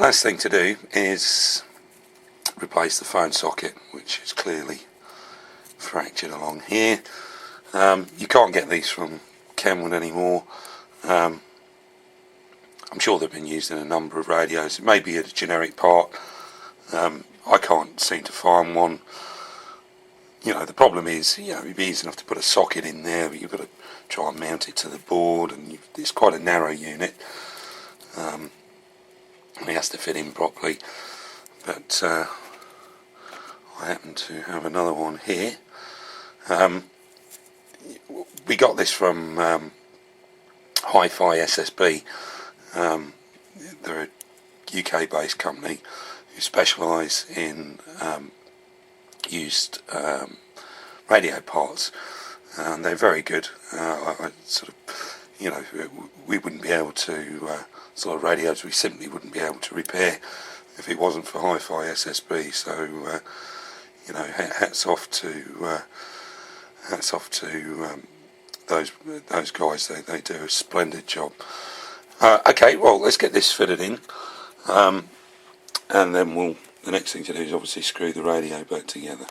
Last thing to do is replace the phone socket, which is clearly fractured along here. You can't get these from Kenwood anymore. I'm sure they've been used in a number of radios. It may be a generic part. I can't seem to find one. You know, the problem is, you know, it'd be easy enough to put a socket in there, but you've got to try and mount it to the board, and it's quite a narrow unit. And it has to fit in properly. But I happen to have another one here. We got this from Hi-Fi SSB. They're a UK-based company who specialise in used radio parts, and they're very good. I sort of, you know, we wouldn't be able to sort of radios we simply wouldn't be able to repair if it wasn't for Hi-Fi SSB. So you know, hats off to those guys. They do a splendid job. Okay, well, let's get this fitted in, and then the next thing to do is obviously screw the radio back together.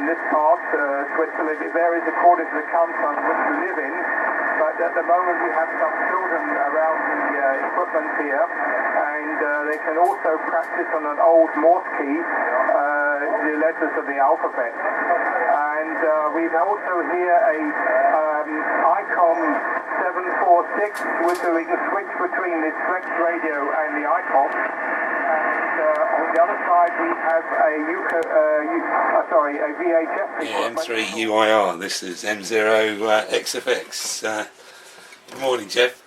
this part, Switzerland. It varies according to the canton which you live in. But at the moment we have some children around the equipment here, and they can also practice on an old Morse key the letters of the alphabet. And we've also here a ICOM 746, which we can switch between this flex radio and the ICOM. And on the other side we have a VHF. Yeah, M3 UIR. This is M0 XFX. Good morning, Jeff.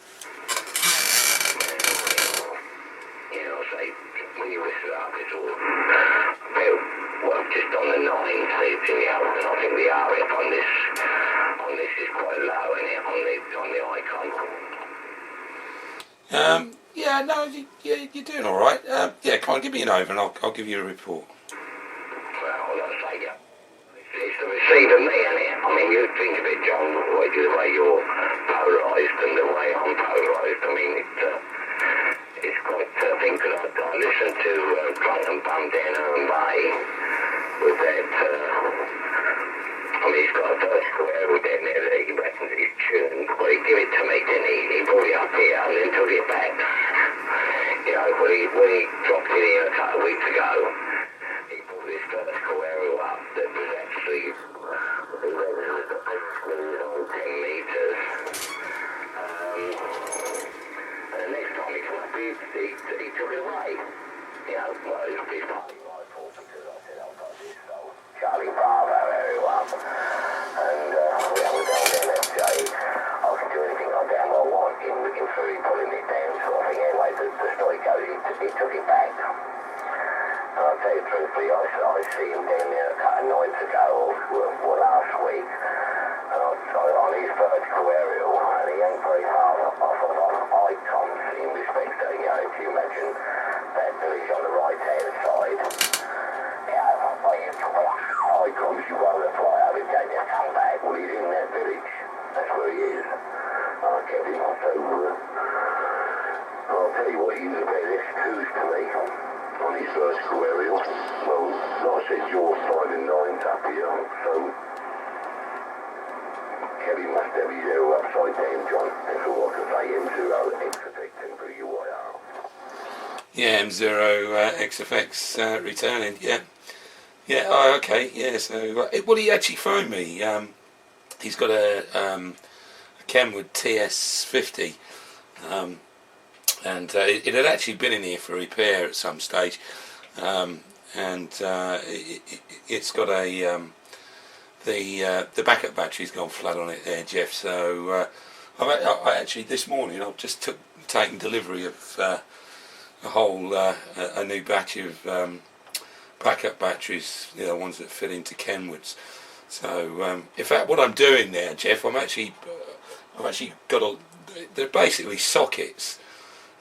Just on the 9, so it's in the out, and I think the RF on this is quite low, isn't it, on the icon. Yeah, no, you're doing all right. Yeah, come on, give me an over, and I'll give you a report. Well, I'll say, yeah, it's the receiver, me, isn't it? I mean, you think of it, John, the way you're polarised and the way I'm polarised. I mean, it's quite things that I listen to Drunk and Bum down Home Bay with that, I mean, he's got a vertical arrow down there that he reckons he's tuned. Well, he gave it to me, didn't he? He brought it up here and then took it back. You know, when he dropped it here a couple of weeks ago, he brought this vertical arrow up that was actually 10 metres. And the next time he come up, he took it away. You know, well, it was his party rifle because I said I've got this, so Charlie Bravo arrow up. And we haven't down there, let's say, I can do anything I damn well want in through pulling it down sort of thing. Anyway, the story goes, he took it back. And I'll tell you truthfully, I see him down there a couple of nights ago, or last week, and on his vertical aerial, and he ain't very far off of icons in respect to, you know, if you imagine that village on the right-hand side, icons, you won't fly out and get your come back. Well, he's in that village. That's where he is. I get him. So, I'll tell you what, he was a bit excused to me on his vertical aerial. Well, like I said, you're finding 9s up here, so Kelly must have his arrow upside down, John. That's all I can say. M0 XFX for UIR. Yeah, M0 XFX returning. Yeah. Yeah. Oh, okay. Yeah. So, well, he actually phoned me. He's got a Kenwood TS-850, and it had actually been in here for repair at some stage, and it's got a the backup battery's gone flat on it there, Jeff. So I actually this morning I've just taken delivery of a new batch of backup batteries, you know, ones that fit into Kenwoods. So in fact, what I'm doing now, Jeff, I've actually got they're basically sockets,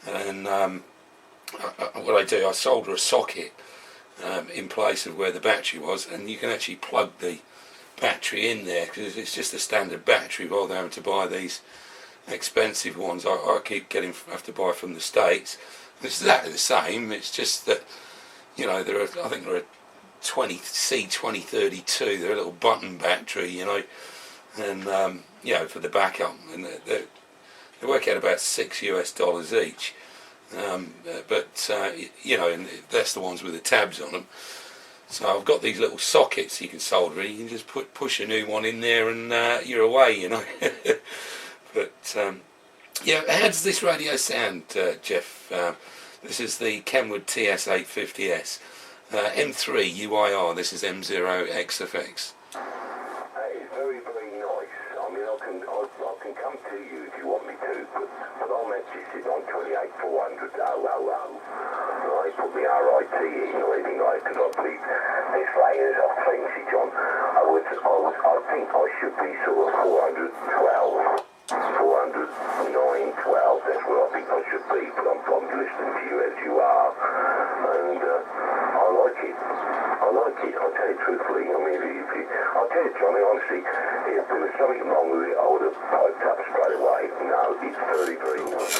and what I do, I solder a socket in place of where the battery was, and you can actually plug the battery in there, because it's just a standard battery rather than having to buy these expensive ones I keep have to buy from the States. It's exactly the same. It's just that, you know, I think there are C2032. They're a little button battery, you know, and you know, for the backup, and they work out about $6 each. But you know, and that's the ones with the tabs on them. So I've got these little sockets you can solder in. You can just push a new one in there, and you're away, you know. But yeah, how does this radio sound, Jeff? This is the Kenwood TS-850S, M3 UIR. This is M0 XFX. That is very, very nice. I mean, I can come to you if you want me to, but I'm actually sitting on 28,400 000. I put my RIT in or anything like that, because I believe this layers are fancy, John. I think I should be sort of 412. 409, 12, that's where I think I should be, but I'm listening to you as you are, and I like it. I'll tell you truthfully. I mean, I'll tell you, Johnny, honestly, if there was something wrong with it, I would have piped up straight away. No, it's very, very nice.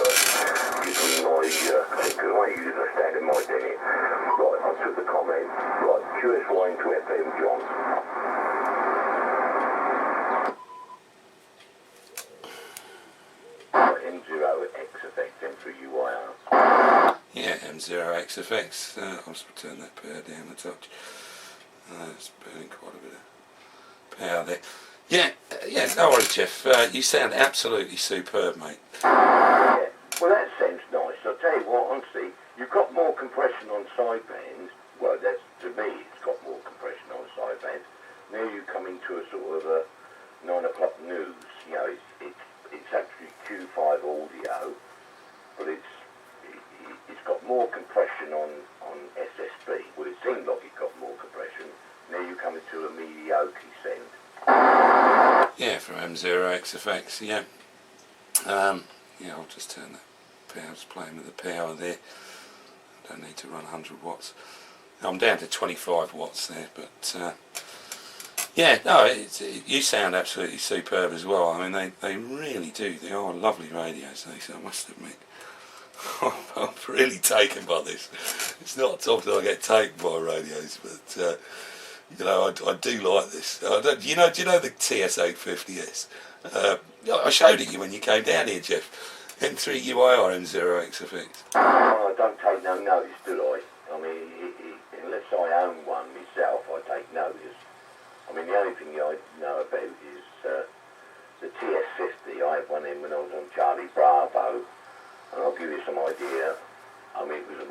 Gives me my, because I use a standard mic in it. Right, I took the comment. Right, QS Wine to FM, John. M0XFX. I'll just turn that power down a touch. It's burning quite a bit of power there. Yeah, yeah, no worries, Jeff. You sound absolutely superb, mate. Yeah, well that sounds nice. I'll tell you what, honestly, you've got more compression on sidebands. Well, that's, to me, it's got more compression on sidebands. Now you come into a sort of a 9 o'clock news, you know, it's actually Q5 audio, but it's got more compression on SSB. Well, it seemed like it got more compression. Now you come into a mediocre send. Yeah, from M0XFX, yeah. Yeah, I'll just turn that power, just playing with the power there. I don't need to run 100 watts. I'm down to 25 watts there, but yeah, no, you sound absolutely superb as well. I mean, they really do. They are lovely radios, these, I must admit. I'm really taken by this. It's not often I get taken by radios, but you know, I do like this. Do you know the TS-850S? I showed it you when you came down here, Jeff. M3UIR M0XFX. I don't take no notice, do I? I mean, unless I own one myself, I take notice. I mean, the only thing I know about is the TS-50. I had one in when I was on Charlie Bravo, and I'll give you some idea. I mean, it was a